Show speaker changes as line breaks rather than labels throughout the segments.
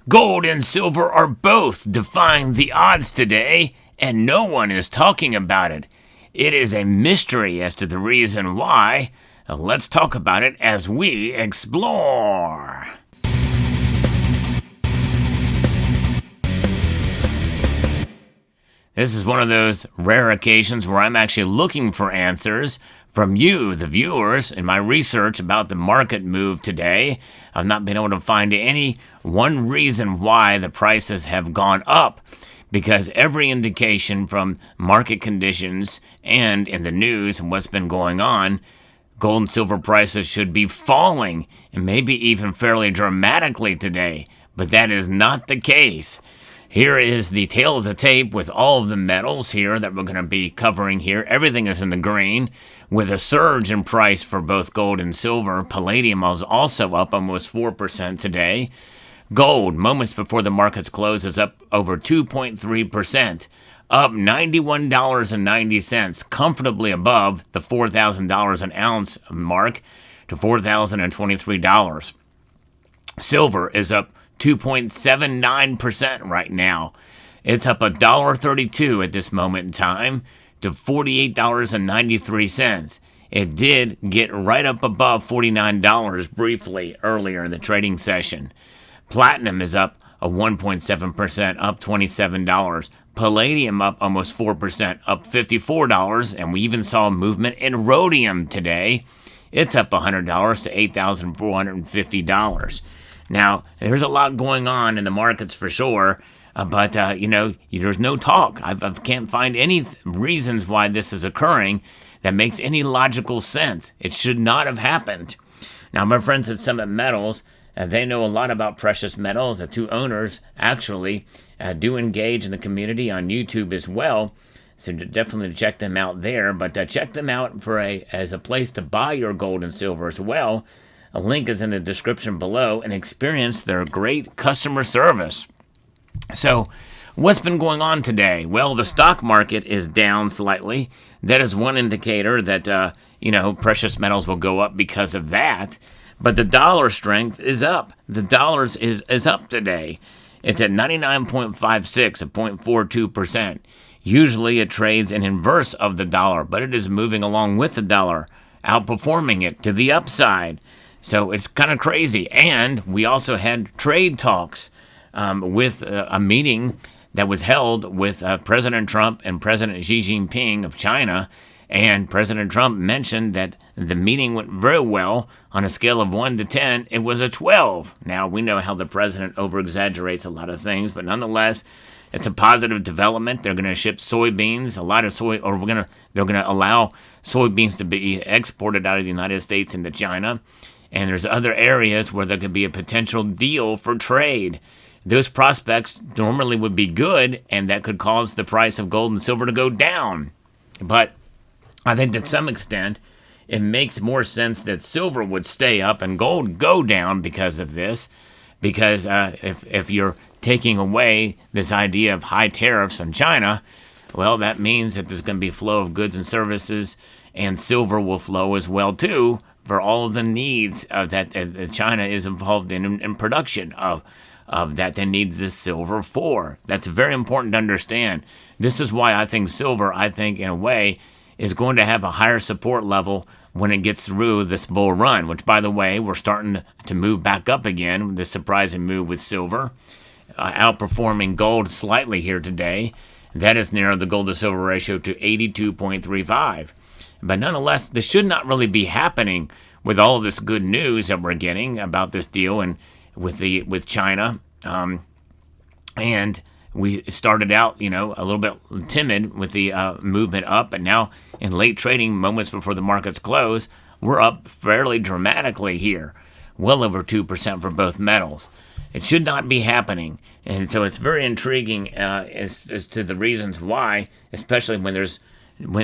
Gold and silver are both defying the odds today, and no one is talking about it. It is a mystery as to the reason why. Let's talk about it as we explore. This is one of those rare occasions where I'm actually looking for answers from you, the viewers, in my research about the market move today. I've not been able to find any one reason why the prices have gone up, because every indication from market conditions and in the news and what's been going on, gold and silver prices should be falling, and maybe even fairly dramatically today, but that is not the case. Here is the tail of the tape with all of the metals here that we're going to be covering here. Everything is in the green with a surge in price for both gold and silver. Palladium was also up almost 4% today. Gold, moments before the markets close, is up over 2.3%, up $91.90, comfortably above the $4,000 an ounce mark to $4,023. Silver is up 2.79% right now. It's up $1.32 at this moment in time to $48.93. It did get right up above $49 briefly earlier in the trading session. Platinum is up a 1.7%, up $27. Palladium up almost 4%, up $54. And we even saw a movement in rhodium today. It's up $100 to $8,450. Now, there's a lot going on in the markets for sure, but there's no talk. I can't find any reasons why this is occurring that makes any logical sense. It should not have happened. Now, my friends at Summit Metals, they know a lot about precious metals. The two owners actually do engage in the community on YouTube as well, so definitely check them out there. But check them out as a place to buy your gold and silver as well. A link is in the description below, and experience their great customer service. So, what's been going on today? Well, the stock market is down slightly. That is one indicator that, precious metals will go up because of that. But the dollar strength is up. The dollar is up today. It's at 99.56, a 0.42%. Usually it trades in inverse of the dollar, but it is moving along with the dollar, outperforming it to the upside. So it's kind of crazy. And we also had trade talks with a meeting that was held with President Trump and President Xi Jinping of China. And President Trump mentioned that the meeting went very well. On a scale of 1 to 10, it was a 12. Now, we know how the president over-exaggerates a lot of things, but nonetheless, it's a positive development. They're going to ship soybeans, they're going to allow soybeans to be exported out of the United States into China. And there's other areas where there could be a potential deal for trade. Those prospects normally would be good, and that could cause the price of gold and silver to go down. But I think to some extent, it makes more sense that silver would stay up and gold go down because of this. Because if you're taking away this idea of high tariffs on China, well, that means that there's going to be a flow of goods and services, and silver will flow as well, too, for all of the needs that China is involved in production of that they need this silver for. That's very important to understand. This is why I think silver, in a way, is going to have a higher support level when it gets through this bull run, which, by the way, we're starting to move back up again with this surprising move with silver, outperforming gold slightly here today. That has narrowed the gold to silver ratio to 82.35. But nonetheless, this should not really be happening with all of this good news that we're getting about this deal and with China. And we started out, a little bit timid with the movement up, but now in late trading, moments before the markets close, we're up fairly dramatically here, well over 2% for both metals. It should not be happening, and so it's very intriguing as to the reasons why, especially when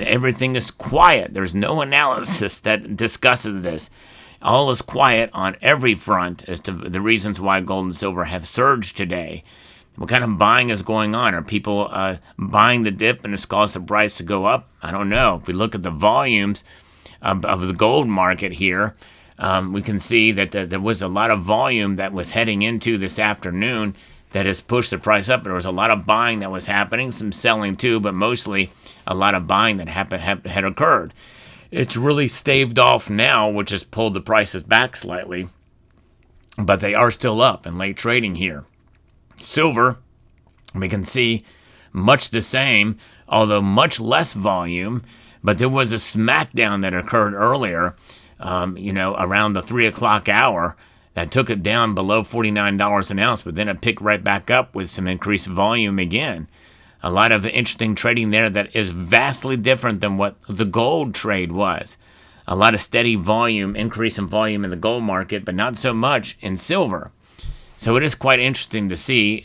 everything is quiet. There's no analysis that discusses this. All is quiet on every front as to the reasons why gold and silver have surged today. What kind of buying is going on? Are people buying the dip and it's caused the price to go up? I don't know. If we look at the volumes of the gold market here, We can see that there was a lot of volume that was heading into this afternoon that has pushed the price up. There was a lot of buying that was happening, some selling too, but mostly a lot of buying that had occurred. It's really staved off now, which has pulled the prices back slightly, but they are still up in late trading here. Silver, we can see much the same, although much less volume, but there was a smackdown that occurred earlier, around the 3 o'clock hour that took it down below $49 an ounce, but then it picked right back up with some increased volume again. A lot of interesting trading there that is vastly different than what the gold trade was. A lot of steady volume, increase in volume in the gold market, but not so much in silver. So it is quite interesting to see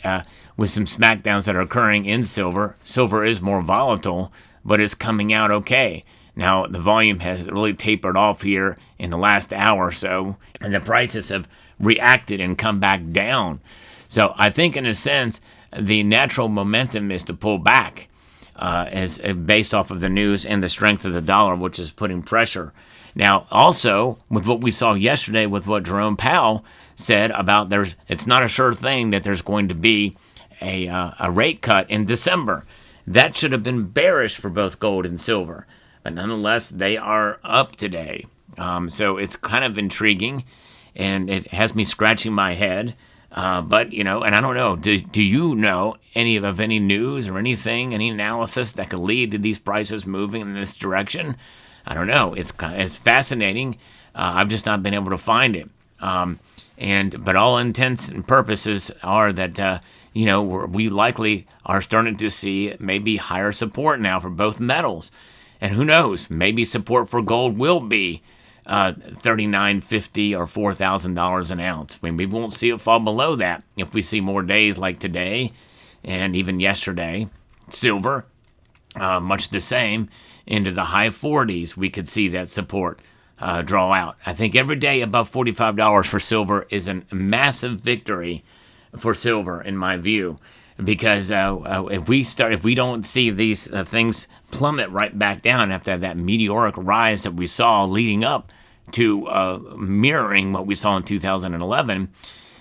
with some smackdowns that are occurring in silver. Silver is more volatile, but it's coming out okay. Now, the volume has really tapered off here in the last hour or so, and the prices have reacted and come back down. So I think, in a sense, the natural momentum is to pull back as based off of the news and the strength of the dollar, which is putting pressure. Now, also, with what we saw yesterday with what Jerome Powell said about it's not a sure thing that there's going to be a rate cut in December. That should have been bearish for both gold and silver. But nonetheless, they are up today. So it's kind of intriguing, and it has me scratching my head. But, and I don't know, do you know any news or anything, any analysis that could lead to these prices moving in this direction? I don't know. It's fascinating. I've just not been able to find it. But all intents and purposes are that, we likely are starting to see maybe higher support now for both metals. And who knows, maybe support for gold will be $39.50 or $4,000 an ounce. We won't see it fall below that if we see more days like today and even yesterday. Silver, much the same, into the high 40s, we could see that support draw out. I think every day above $45 for silver is a massive victory for silver, in my view. Because if we don't see these things plummet right back down after that meteoric rise that we saw leading up to mirroring what we saw in 2011,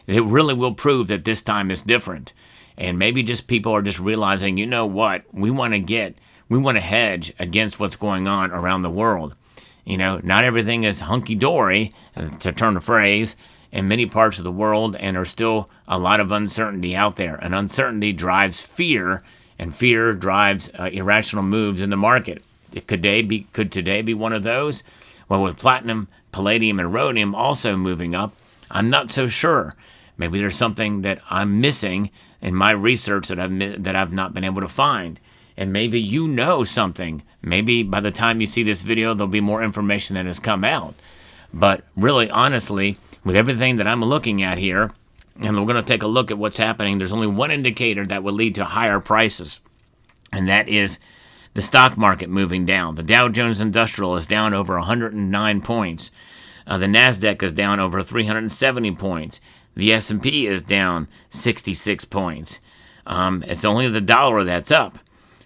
it really will prove that this time is different. And maybe just people are just realizing, you know what, we want to hedge against what's going on around the world. Not everything is hunky-dory, to turn a phrase, in many parts of the world, and there's still a lot of uncertainty out there. And uncertainty drives fear, and fear drives irrational moves in the market. Could today be one of those? Well, with platinum, palladium, and rhodium also moving up, I'm not so sure. Maybe there's something that I'm missing in my research that I've not been able to find. And maybe you know something. Maybe by the time you see this video, there'll be more information that has come out. But really, honestly, with everything that I'm looking at here, and we're going to take a look at what's happening, there's only one indicator that will lead to higher prices, and that is the stock market moving down. The Dow Jones Industrial is down over 109 points. The NASDAQ is down over 370 points. The S&P is down 66 points. It's only the dollar that's up.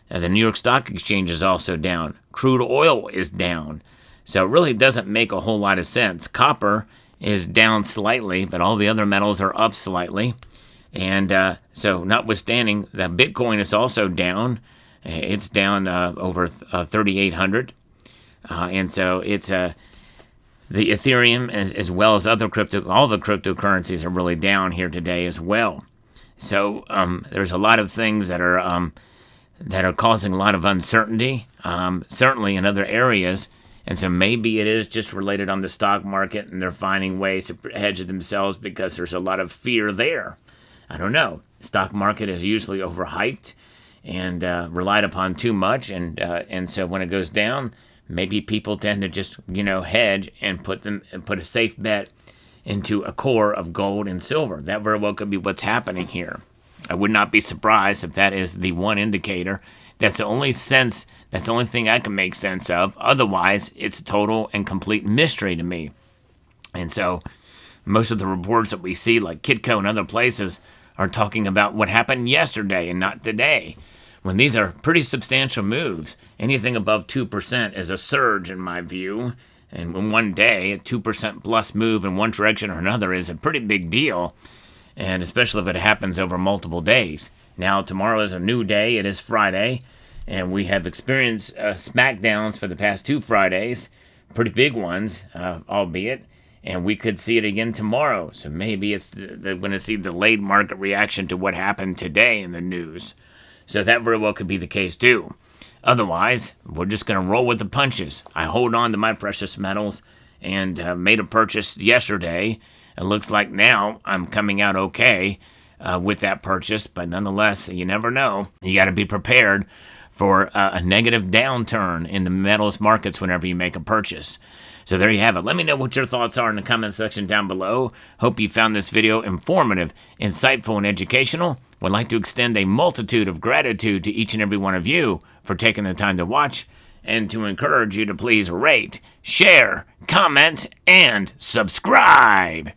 The New York Stock Exchange is also down. Crude oil is down. So it really doesn't make a whole lot of sense. Copper is down slightly, but all the other metals are up slightly. And so notwithstanding, that Bitcoin is also down. It's down over 3,800. And so it's the Ethereum as well as all the cryptocurrencies are really down here today as well. So there's a lot of things that are causing a lot of uncertainty, certainly in other areas. And so maybe it is just related on the stock market, and they're finding ways to hedge themselves because there's a lot of fear there. I don't know. The stock market is usually overhyped and relied upon too much, and so when it goes down, maybe people tend to just hedge and put a safe bet into a core of gold and silver. That very well could be what's happening here. I would not be surprised if that is the one indicator. That's the only thing I can make sense of. Otherwise, it's a total and complete mystery to me. And so most of the reports that we see, like Kitco and other places, are talking about what happened yesterday and not today. When these are pretty substantial moves, anything above 2% is a surge in my view. And in one day, a 2% plus move in one direction or another is a pretty big deal, and especially if it happens over multiple days. Now, tomorrow is a new day. It is Friday, and we have experienced smackdowns for the past 2 Fridays, pretty big ones, albeit, and we could see it again tomorrow. So maybe it's we're going to see delayed market reaction to what happened today in the news. So that very well could be the case too. Otherwise, we're just going to roll with the punches. I hold on to my precious metals and made a purchase yesterday. It looks like now I'm coming out okay with that purchase, but nonetheless, you never know. You got to be prepared for a negative downturn in the metals markets whenever you make a purchase. So there you have it. Let me know what your thoughts are in the comment section down below. Hope you found this video informative, insightful, and educational. Would like to extend a multitude of gratitude to each and every one of you for taking the time to watch, and to encourage you to please rate, share, comment, and subscribe.